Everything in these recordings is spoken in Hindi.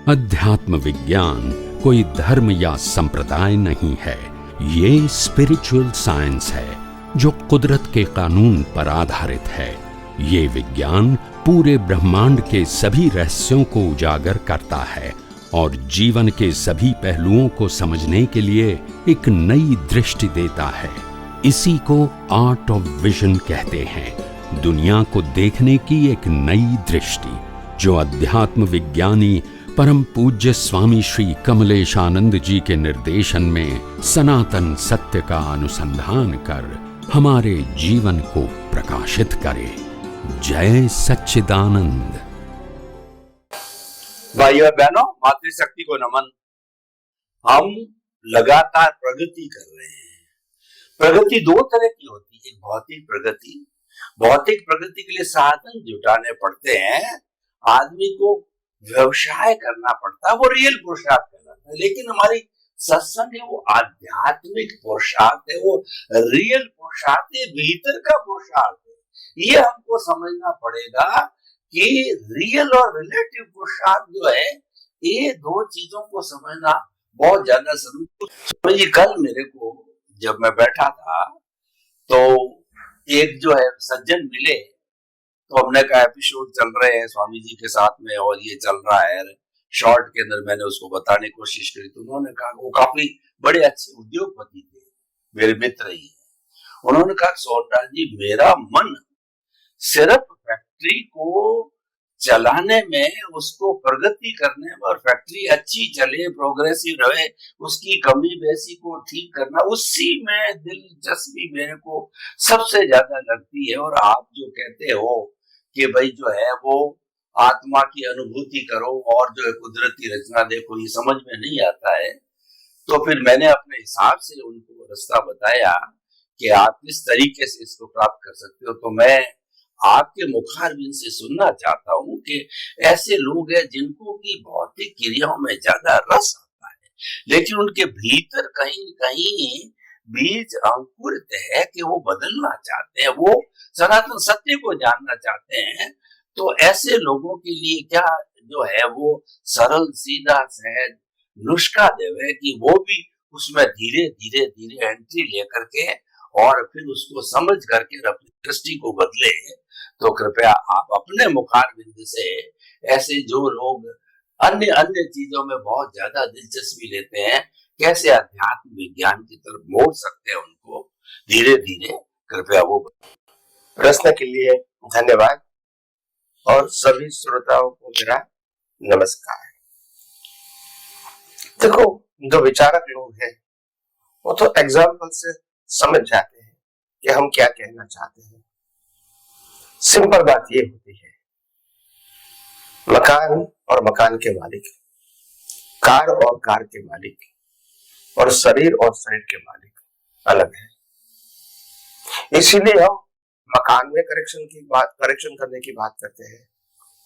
अध्यात्म विज्ञान कोई धर्म या संप्रदाय नहीं है, ये स्पिरिचुअल साइंस है जो कुदरत के कानून पर आधारित है। ये विज्ञान पूरे ब्रह्मांड के सभी रहस्यों को उजागर करता है और जीवन के सभी पहलुओं को समझने के लिए एक नई दृष्टि देता है। इसी को आर्ट ऑफ विजन कहते हैं, दुनिया को देखने की एक नई दृष्टि, जो अध्यात्म विज्ञानी परम पूज्य स्वामी श्री कमलेशानंद जी के निर्देशन में सनातन सत्य का अनुसंधान कर हमारे जीवन को प्रकाशित करे। जय सच्चिदानंद। भाइयों और बहनों, मातृशक्ति को नमन। हम लगातार प्रगति कर रहे हैं। प्रगति दो तरह की होती है, एक भौतिक प्रगति। भौतिक प्रगति के लिए साधन जुटाने पड़ते हैं, आदमी को व्यवसाय करना पड़ता है, वो रियल पुरुषार्थ कहलाता है। लेकिन हमारी सत्संग है वो आध्यात्मिक पुरुषार्थ है, वो रियल पुरुषार्थ है, भीतर का पुरुषार्थ है। ये हमको समझना पड़ेगा कि रियल और रिलेटिव पुरुषार्थ जो है, ये दो चीजों को समझना बहुत ज्यादा जरूरी है। कल मेरे को जब मैं बैठा था तो एक जो है सज्जन मिले, तो हमने कहा एपिसोड चल रहे हैं स्वामी जी के साथ में और ये चल रहा है, शॉर्ट के अंदर मैंने उसको बताने की कोशिश करी। तो उन्होंने कहा, वो काफी बड़े अच्छे उद्योगपति थे, मेरे मित्र ही है। उन्होंने कहा, सोनराज जी, मेरा मन सिर्फ फैक्ट्री को चलाने में, उसको प्रगति करने में, और फैक्ट्री अच्छी चले, प्रोग्रेसिव रहे, उसकी कमी बेसी को ठीक करना, उसी में दिलचस्पी मेरे को सबसे ज्यादा लगती है। और आप जो कहते हो कि भाई जो है वो आत्मा की अनुभूति करो और जो है कुदरती रचना देखो, ये समझ में नहीं आता है। तो फिर मैंने अपने हिसाब से उनको रास्ता बताया कि आप किस तरीके से इसको प्राप्त कर सकते हो। तो मैं आपके मुखारबिन से सुनना चाहता हूं कि ऐसे लोग हैं जिनको की भौतिक क्रियाओं में ज्यादा रस आता है, लेकिन उनके भीतर कहीं कहीं बीज अंकुरित है कि वो बदलना चाहते हैं, वो सनातन सत्य को जानना चाहते हैं। तो ऐसे लोगों के लिए क्या जो है वो सरल सीधा सहज नुस्खा देवे कि वो भी उसमें धीरे धीरे धीरे एंट्री लेकर के और फिर उसको समझ करके अपनी दृष्टि को बदले। तो कृपया आप अपने मुखारबिंद से ऐसे जो लोग अन्य अन्य चीजों में बहुत ज्यादा दिलचस्पी लेते हैं, कैसे अध्यात्म विज्ञान की तरफ मोड़ सकते हैं उनको धीरे धीरे, कृपया वो। प्रश्न के लिए धन्यवाद और सभी श्रोताओं को मेरा नमस्कार। देखो, जो विचारक लोग हैं वो तो एग्जाम्पल से समझ जाते हैं कि हम क्या कहना चाहते हैं। सिंपल बात ये होती है, मकान और मकान के मालिक, कार और कार के मालिक, और शरीर और शरीर के मालिक अलग है। इसीलिए हम मकान में करेक्शन करने की बात करते हैं,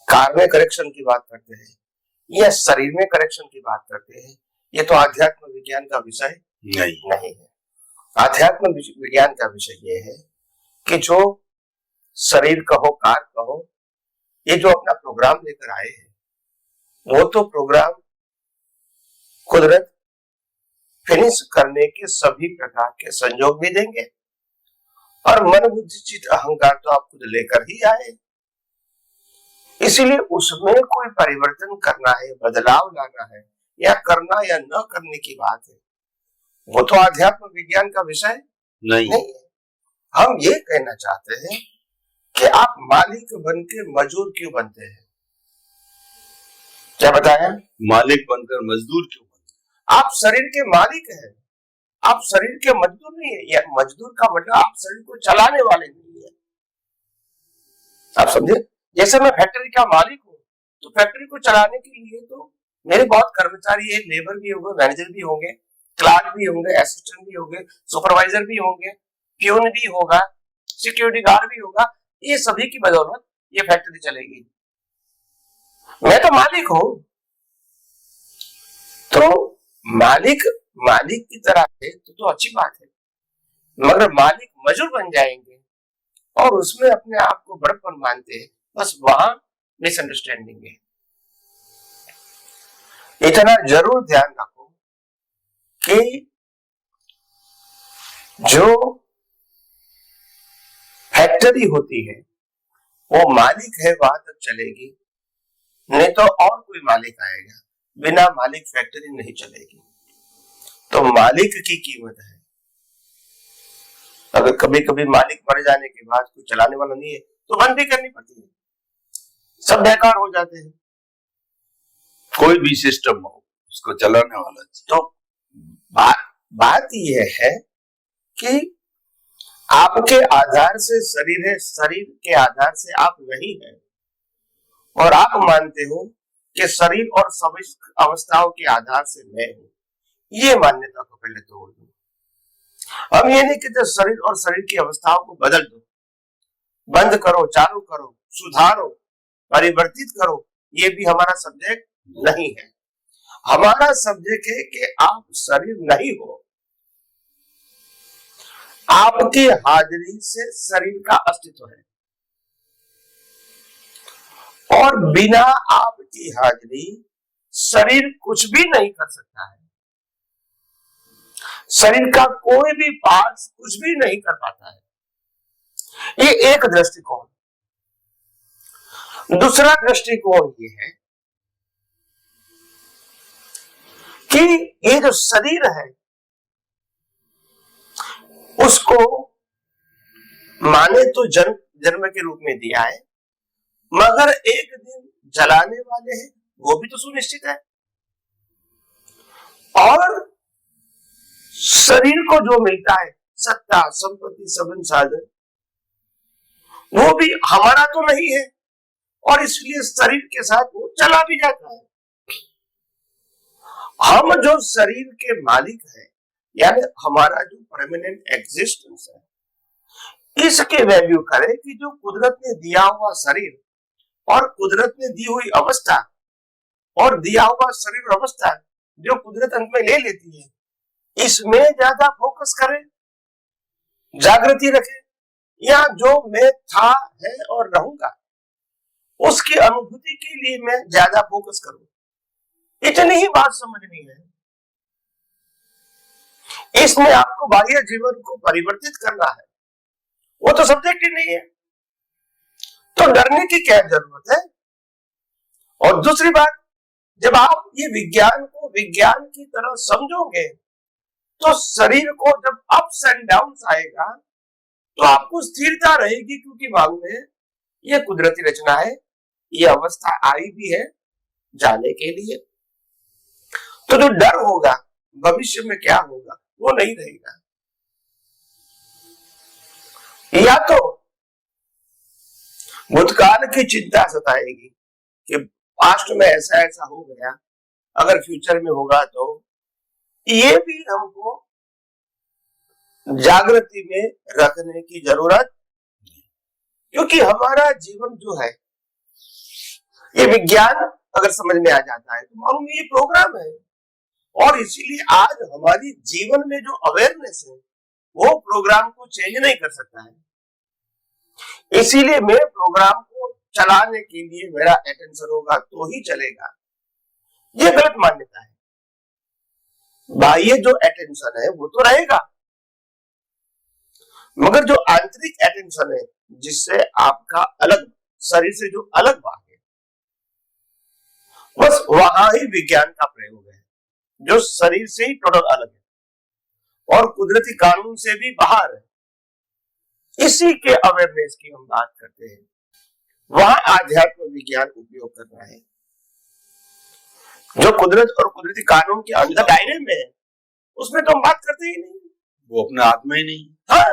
कार में करेक्शन की बात करते हैं, या शरीर में करेक्शन की बात करते हैं। ये तो आध्यात्म विज्ञान का विषय नहीं है। आध्यात्म विज्ञान का विषय ये है कि जो शरीर कहो, कार कहो, ये जो अपना प्रोग्राम लेकर आए हैं, वो तो प्रोग्राम कुदरत फिनिश करने के सभी प्रकार के संयोग भी देंगे, और मन बुद्धि चित्त अहंकार तो आप खुद लेकर ही आए। इसीलिए उसमें कोई परिवर्तन करना है, बदलाव लाना है, या करना या न करने की बात है, वो तो आध्यात्म विज्ञान का विषय नहीं है। हम ये कहना चाहते हैं कि आप मालिक बन के मजदूर क्यों बनते हैं? क्या बताया? मालिक बनकर मजदूर क्यों बनते? आप शरीर के मालिक हैं, आप शरीर के मजदूर नहीं है। या मजदूर का मतलब आप शरीर को चलाने वाले नहीं है। आप समझे? जैसे मैं फैक्ट्री का मालिक हूँ, तो फैक्ट्री को चलाने के लिए तो मेरे बहुत कर्मचारी है, लेबर भी होंगे, मैनेजर भी होंगे, क्लार्क भी होंगे, असिस्टेंट भी होंगे, सुपरवाइजर भी होंगे, प्यून भी होगा, सिक्योरिटी गार्ड भी होगा। ये सभी की बदौलत ये फैक्ट्री चलेगी। मैं तो मालिक हूं। तो मालिक की तरह है तो अच्छी बात है, मगर मालिक मजदूर बन जाएंगे और उसमें अपने आप को बड़प्पन मानते हैं, बस वहां मिसअंडरस्टैंडिंग है। इतना जरूर ध्यान रखो कि जो फैक्ट्री होती है वो मालिक है वहां तक चलेगी, नहीं तो और कोई मालिक आएगा, बिना मालिक फैक्ट्री नहीं चलेगी। तो मालिक की कीमत है। अगर कभी कभी मालिक मर जाने के बाद कोई चलाने वाला नहीं है तो बंद भी करनी पड़ती है, सब बेकार हो जाते हैं। कोई भी सिस्टम हो उसको चलाने वाला चाहिए। तो बात यह है कि आपके आधार से शरीर है, शरीर के आधार से आप नहीं है, और आप मानते हो कि शरीर और सभी अवस्थाओं के आधार से मैं हूं। ये मान्यता को पहले तोड़ दो। हम ये नहीं कहते शरीर और शरीर की अवस्थाओं को बदल दो, बंद करो, चालू करो, सुधारो, परिवर्तित करो, ये भी हमारा सब्जेक्ट नहीं है। हमारा सब्जेक्ट है कि आप शरीर नहीं हो, आपकी हाजिरी से शरीर का अस्तित्व है, और बिना आपकी हाजिरी शरीर कुछ भी नहीं कर सकता है। शरीर का कोई भी पार्ट कुछ भी नहीं कर पाता है। ये एक दृष्टिकोण। दूसरा दृष्टिकोण ये है कि ये जो शरीर है उसको माने तो जन्म के रूप में दिया है, मगर एक दिन जलाने वाले हैं वो भी तो सुनिश्चित है। और शरीर को जो मिलता है सत्ता, संपत्ति, संसाधन, वो भी हमारा तो नहीं है, और इसलिए शरीर के साथ वो चला भी जाता है। हम जो शरीर के मालिक हैं, यानी हमारा जो परमानेंट एग्जिस्टेंस है, इसके वैल्यू करें कि जो कुदरत ने दिया हुआ शरीर और कुदरत ने दी हुई अवस्था और दिया हुआ शरीर अवस्था जो कुदरत अंत में ले लेती है, इसमें ज्यादा फोकस करें, जागृति रखें, या जो मैं था, है और रहूंगा उसकी अनुभूति के लिए मैं ज्यादा फोकस करूं। इतनी ही बात समझनी है। इसमें आपको बाह्य जीवन को परिवर्तित करना है, वो तो सब्जेक्ट ही नहीं है, तो डरने की क्या जरूरत है। और दूसरी बात, जब आप ये विज्ञान को विज्ञान की तरह समझोगे तो शरीर को जब अप्स एंड डाउन्स आएगा तो आपको स्थिरता रहेगी, क्योंकि मालूम है ये कुदरती रचना है, ये अवस्था आई भी है जाने के लिए। तो जो डर होगा भविष्य में क्या होगा वो नहीं रहेगा। या तो भूतकाल की चिंता सताएगी कि पास्ट में ऐसा ऐसा हो गया, अगर फ्यूचर में होगा तो, ये भी हमको जागृति में रखने की जरूरत, क्योंकि हमारा जीवन जो है ये विज्ञान अगर समझ में आ जाता है तो मालूम ये प्रोग्राम है, और इसीलिए आज हमारी जीवन में जो अवेयरनेस है वो प्रोग्राम को चेंज नहीं कर सकता है। इसीलिए मैं प्रोग्राम को चलाने के लिए मेरा अटेंशन होगा तो ही चलेगा, ये गलत मान्यता है। बाह्य जो अटेंशन है वो तो रहेगा, मगर जो आंतरिक अटेंशन है जिससे आपका अलग शरीर से जो अलग भाग है, बस वहां ही विज्ञान का प्रयोग है, जो शरीर से ही टोटल अलग है और कुदरती कानून से भी बाहर है। इसी के अवेयरनेस की हम बात करते हैं, वहां आध्यात्म विज्ञान उपयोग करना है। जो कुदरत और कुदरती कानून के अंदर दायरे में है उसमें तो हम बात करते ही नहीं, वो अपने आत्मा ही नहीं। हाँ,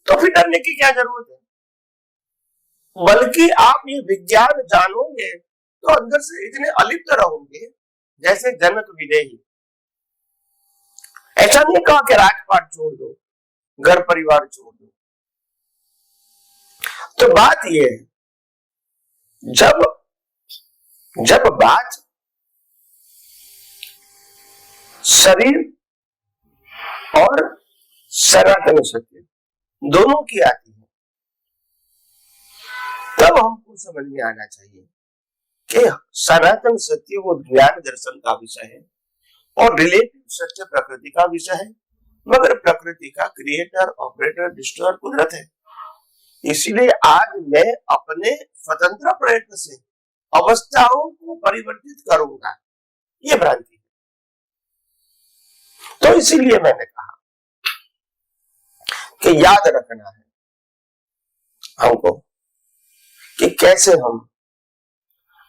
तो फिर डरने की क्या जरूरत है। बल्कि आप ये विज्ञान जानोगे तो अंदर से इतने अलिप्त रहोगे जैसे जनक विदेही। ऐसा नहीं कहा कि राजपाट छोड़ दो, घर परिवार छोड़ दो। तो बात ये है, जब बात शरीर और सनातन सत्य दोनों की आती है, तब हमको समझ में आना चाहिए कि सनातन सत्य वो ज्ञान दर्शन का विषय है और रिलेटिव सत्य प्रकृति का विषय है, मगर प्रकृति का क्रिएटर, ऑपरेटर, डिस्ट्रॉयर कुदरत है। इसलिए आज मैं अपने स्वतंत्र प्रयत्न से अवस्थाओं को परिवर्तित करूंगा, ये भ्रांति है। तो इसीलिए मैंने कहा कि याद रखना है हमको कि कैसे हम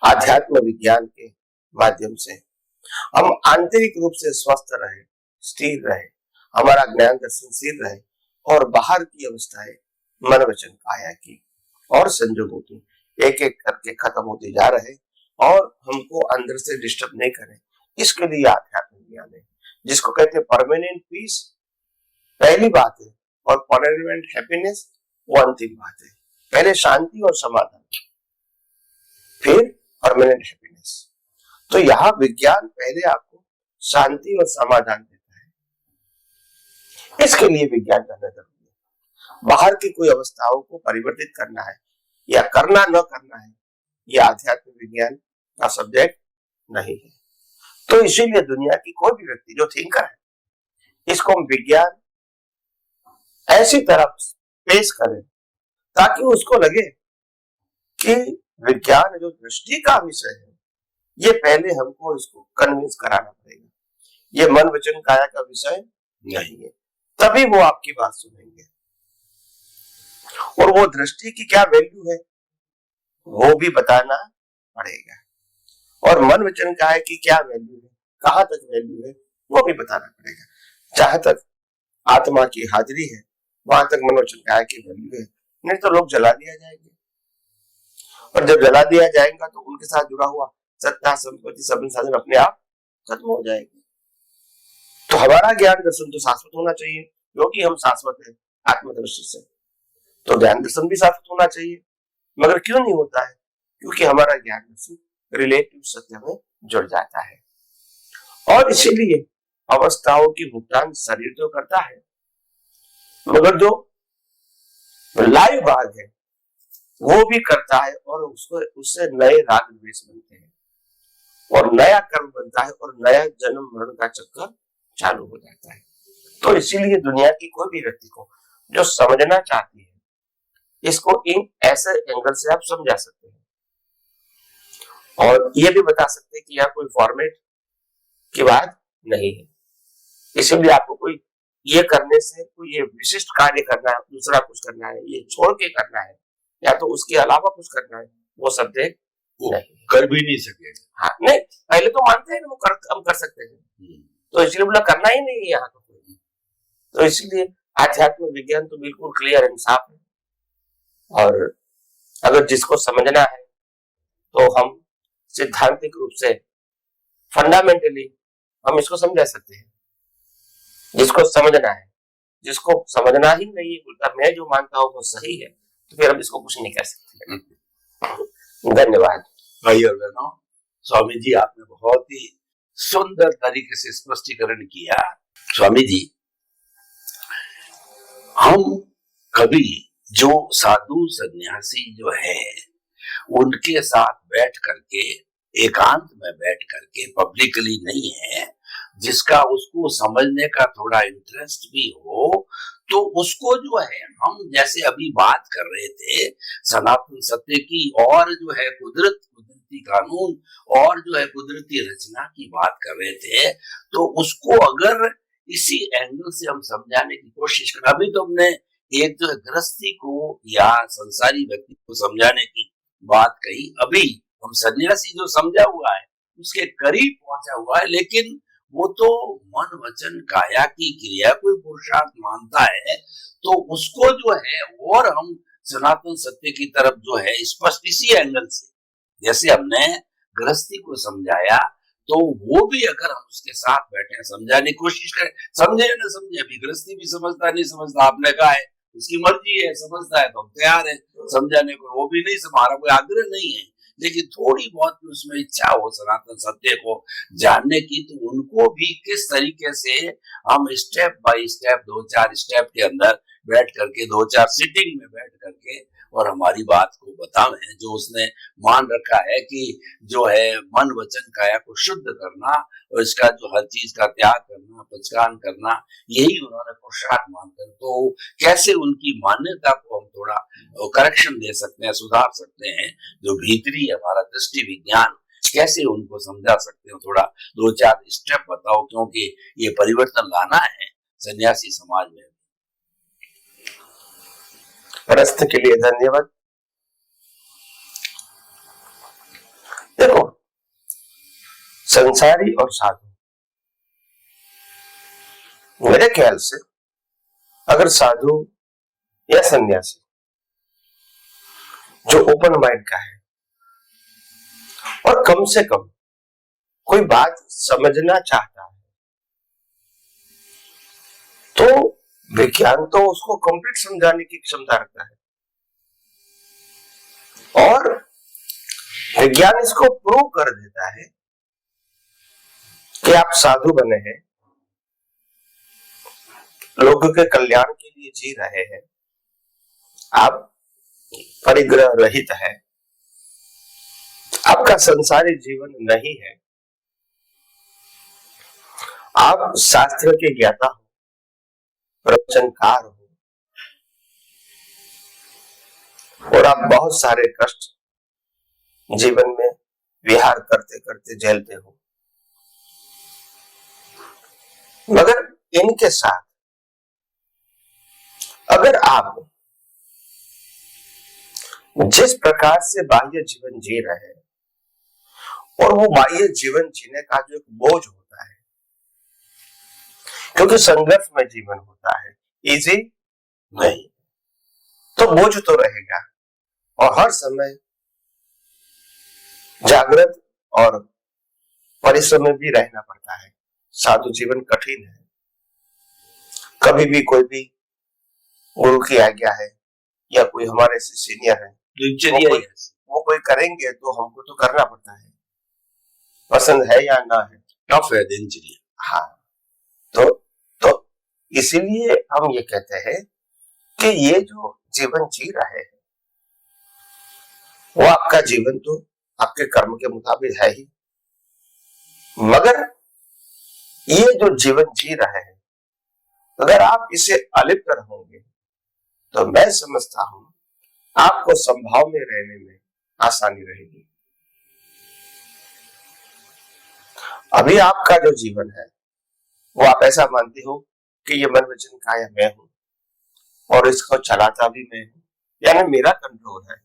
आध्यात्म विज्ञान के माध्यम से हम आंतरिक रूप से स्वस्थ रहे, स्थिर रहे, हमारा ज्ञान दर्शन स्थिर रहे और बाहर की अवस्थाएं मन वचन काया की और संजोगों की एक एक करके खत्म होते जा रहे और हमको अंदर से डिस्टर्ब नहीं करें। इसके लिए आध्यात्म विज्ञान है, जिसको कहते हैं परमानेंट पीस पहली बात है और परमानेंट हैप्पीनेस वो अंतिम बात है। पहले शांति और समाधान, फिर परमानेंट हैप्पीनेस। तो यहाँ विज्ञान पहले आपको शांति और समाधान देता है। इसके लिए विज्ञान करना जरूरी है। बाहर की कोई अवस्थाओं को परिवर्तित करना है या करना न करना है, यह आध्यात्मिक विज्ञान का सब्जेक्ट नहीं है। तो इसीलिए दुनिया की कोई भी व्यक्ति जो थिंकर है, इसको हम विज्ञान ऐसी तरह पेश करें ताकि उसको लगे कि विज्ञान जो दृष्टि का विषय है, ये पहले हमको इसको कन्विंस कराना पड़ेगा। ये मन वचन काया का विषय नहीं है, तभी वो आपकी बात सुनेंगे। और वो दृष्टि की क्या वैल्यू है वो भी बताना पड़ेगा, और मन वचन काया की क्या वैल्यू है, कहां तक वैल्यू है, वो भी बताना पड़ेगा। जहां तक आत्मा की हाजिरी है वहां तक मन वचन काया की वैल्यू है, नहीं तो लोग जला दिया जाएंगे। और जब जला दिया जाएगा तो उनके साथ जुड़ा हुआ सत्ता, संपत्ति, सब संसाधन अपने आप खत्म हो जाएंगे। तो हमारा ज्ञान दर्शन तो शाश्वत होना चाहिए, क्योंकि हम शाश्वत है आत्मदृष्टि से। तो ज्ञान दर्शन भी शाश्वत होना चाहिए, मगर क्यों नहीं होता है? क्योंकि हमारा ज्ञान दर्शन रिलेटिव सत्य में जुड़ जाता है। और इसीलिए अवस्थाओं की भुगतान शरीर तो करता है, मगर जो लाइव भाग है वो भी करता है, और उससे नए राग द्वेष बनते हैं और नया कर्म बनता है और नया जन्म मरण का चक्कर चालू हो जाता है। तो इसीलिए दुनिया की कोई भी व्यक्ति को जो समझना चाहती है, इसको इन ऐसे एंगल से आप समझा सकते हैं और ये भी बता सकते हैं कि यहाँ कोई फॉर्मेट की बात नहीं है। इसीलिए आपको कोई ये करने से कोई ये विशिष्ट कार्य करना है, दूसरा कुछ करना है, ये छोड़ के करना है या तो उसके अलावा कुछ करना है, वो सब्जेक्ट नहीं कर भी नहीं सके। हाँ, नहीं, पहले तो मानते हैं वो हम कर सकते हैं, तो इसलिए बोला करना ही नहीं है यहाँ तो कोई। तो इसलिए आध्यात्म विज्ञान तो बिल्कुल क्लियर एंड साफ है, और अगर जिसको समझना है तो हम सिद्धांतिक रूप से फंडामेंटली हम इसको समझा सकते हैं। जिसको समझना है, जिसको समझना ही नहीं है, बोलता मैं जो मानता हूँ वो सही है, तो फिर हम इसको कुछ नहीं कर सकते। धन्यवाद। भाई और बहनों, स्वामी जी आपने बहुत ही सुंदर तरीके से स्पष्टीकरण किया। स्वामी जी, हम कभी जो साधु सन्यासी जो है उनके साथ बैठ करके, एकांत में बैठ करके, पब्लिकली नहीं है, जिसका उसको समझने का थोड़ा इंटरेस्ट भी हो, तो उसको जो है हम जैसे अभी बात कर रहे थे सनातन सत्य की, और जो है कुदरती कानून और जो है कुदरती रचना की बात कर रहे थे, तो उसको अगर इसी एंगल से हम समझाने की कोशिश करें। अभी तो हमने एक जो है गृहस्थी को या संसारी व्यक्ति को समझाने की बात कही, अभी हम सन्यासी जो समझा हुआ है उसके करीब पहुंचा हुआ है, लेकिन वो तो मन वचन काया की क्रिया कोई पुरुषार्थ मानता है, तो उसको जो है और हम सनातन सत्य की तरफ जो है स्पष्ट इसी एंगल से, जैसे हमने गृहस्थी को समझाया, तो वो भी अगर हम उसके साथ बैठे समझाने की कोशिश करें, समझे या न समझे, अभी गृहस्थी भी समझता नहीं समझता, आपने कहा है उसकी मर्जी है, समझता है तो हम तैयार है समझाने को, वो भी नहीं, हमारा कोई आग्रह नहीं है, लेकिन थोड़ी बहुत भी उसमें इच्छा हो सनातन सत्य को जानने की, तो उनको भी किस तरीके से हम स्टेप बाय स्टेप, 2-4 स्टेप के अंदर बैठ करके, 2-4 सिटिंग में बैठ करके और हमारी बात को बतावें, जो उसने मान रखा है कि जो है मन वचन काया को शुद्ध करना और इसका जो हर चीज का त्याग करना, पचकान करना, यही उन्होंने पुरुषार्थ मानकर, तो कैसे उनकी मान्यता को हम थोड़ा करेक्शन दे सकते हैं, सुधार सकते हैं, जो भीतरी हमारा दृष्टि विज्ञान, कैसे उनको समझा सकते हो, थोड़ा 2-4 स्टेप बताओ, क्योंकि ये परिवर्तन लाना है सन्यासी समाज में। प्रश्न के लिए धन्यवाद। देखो, संसारी और साधु, मेरे ख्याल से अगर साधु या सन्यासी जो ओपन माइंड का है और कम से कम कोई बात समझना चाहता है, तो विज्ञान तो उसको कंप्लीट समझाने की क्षमता रखता है और विज्ञान इसको प्रूव कर देता है कि आप साधु बने हैं, लोगों के कल्याण के लिए जी रहे हैं, आप परिग्रह रहित है, आपका संसारी जीवन नहीं है, आप शास्त्र के ज्ञाता हो, प्रवचनकार हो और आप बहुत सारे कष्ट जीवन में विहार करते करते झेलते हो, मगर इनके साथ अगर आप जिस प्रकार से बाह्य जीवन जी रहे हैं और वो बाह्य जीवन जीने का जो एक बोझ होता है, क्योंकि संघर्ष में जीवन होता है, इजी नहीं, तो बोझ तो रहेगा और हर समय जागृत और परिश्रम में भी रहना पड़ता है। साधु जीवन कठिन है, कभी भी कोई भी गुरु की आज्ञा है या कोई हमारे से सीनियर है, वो कोई करेंगे तो हमको तो करना पड़ता है, पसंद है या ना है, टफ है दिनचर्या। हाँ, तो इसीलिए हम ये कहते हैं कि ये जो जीवन जी रहे हैं वो आपका जीवन तो आपके कर्म के मुताबिक है ही, मगर ये जो जीवन जी रहे हैं अगर आप इसे अलिप्त रहोगे तो मैं समझता हूं आपको संभाव में रहने में आसानी रहेगी। अभी आपका जो जीवन है वो आप ऐसा मानते हो कि ये मन वचन काया मैं हूं और इसको चलाता भी मैं हूं, यानी मेरा कंट्रोल है,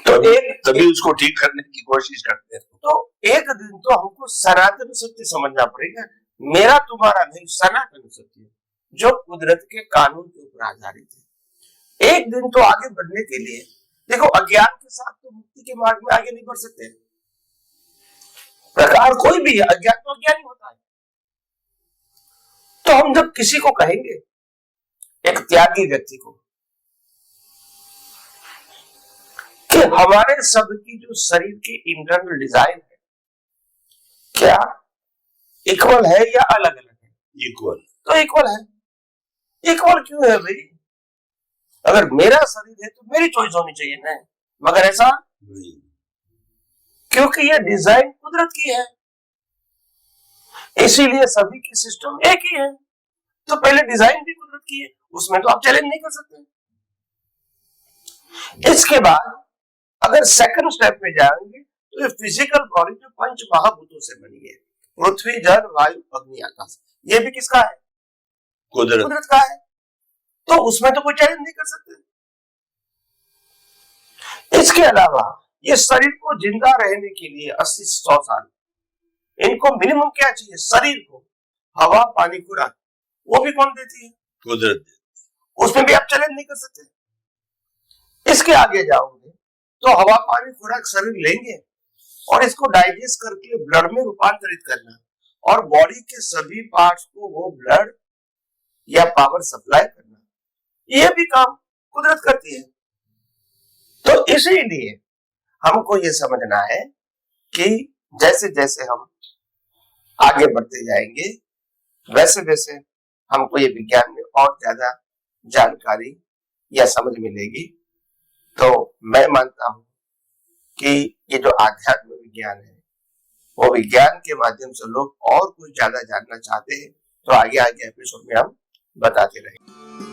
तो तभी उसको ठीक करने की कोशिश करते हैं। तो एक दिन तो हमको सनातन सत्य समझना पड़ेगा, मेरा तुम्हारा नहीं, सनातन सत्य जो कुदरत के कानून के ऊपर आधारित है। एक दिन तो आगे बढ़ने के लिए देखो, अज्ञान के साथ तो मुक्ति के मार्ग में आगे नहीं बढ़ सकते, प्रकार कोई भी है, अज्ञान तो अज्ञान ही होता है। तो हम जब किसी को कहेंगे, एक त्यागी व्यक्ति को, कि हमारे सब की जो शरीर की इंटरनल डिजाइन है क्या इक्वल है या अलग अलग है? इक्वल। तो इक्वल है। इक्वल क्यों है भाई? अगर मेरा शरीर है तो मेरी चॉइस होनी चाहिए ना, मगर ऐसा नहीं, क्योंकि ये डिजाइन कुदरत की है, इसीलिए सभी की सिस्टम एक ही है। तो पहले डिजाइन भी कुदरत की है, उसमें तो आप चैलेंज नहीं कर सकते। इसके बाद अगर सेकंड स्टेप में जाएंगे तो ये फिजिकल बॉडी जो पंच महाभूतों से बनी है, पृथ्वी जल वायु अग्नि आकाश, ये भी किसका है? कुदरत का है। तो उसमें तो कोई चैलेंज नहीं कर सकते। इसके अलावा ये शरीर को जिंदा रहने के लिए 80-100 साल इनको मिनिमम क्या चाहिए? शरीर को हवा पानी खुराक, वो भी कौन देती है? कुदरत। उसमें भी आप चैलेंज नहीं कर सकते। इसके आगे जाओगे तो हवा पानी खुराक शरीर लेंगे और इसको डाइजेस्ट करके ब्लड में रूपांतरित करना और बॉडी के सभी पार्ट्स को वो ब्लड या पावर सप्लाई करना, ये भी काम कुदरत करती है। तो इसीलिए हमको ये समझना है कि जैसे जैसे हम आगे बढ़ते जाएंगे वैसे वैसे हमको ये विज्ञान में और ज्यादा जानकारी या समझ मिलेगी। तो मैं मानता हूं कि ये जो आध्यात्म विज्ञान है, वो विज्ञान के माध्यम से लोग और कुछ ज्यादा जानना चाहते हैं, तो आगे आगे एपिसोड में हम बताते रहेंगे।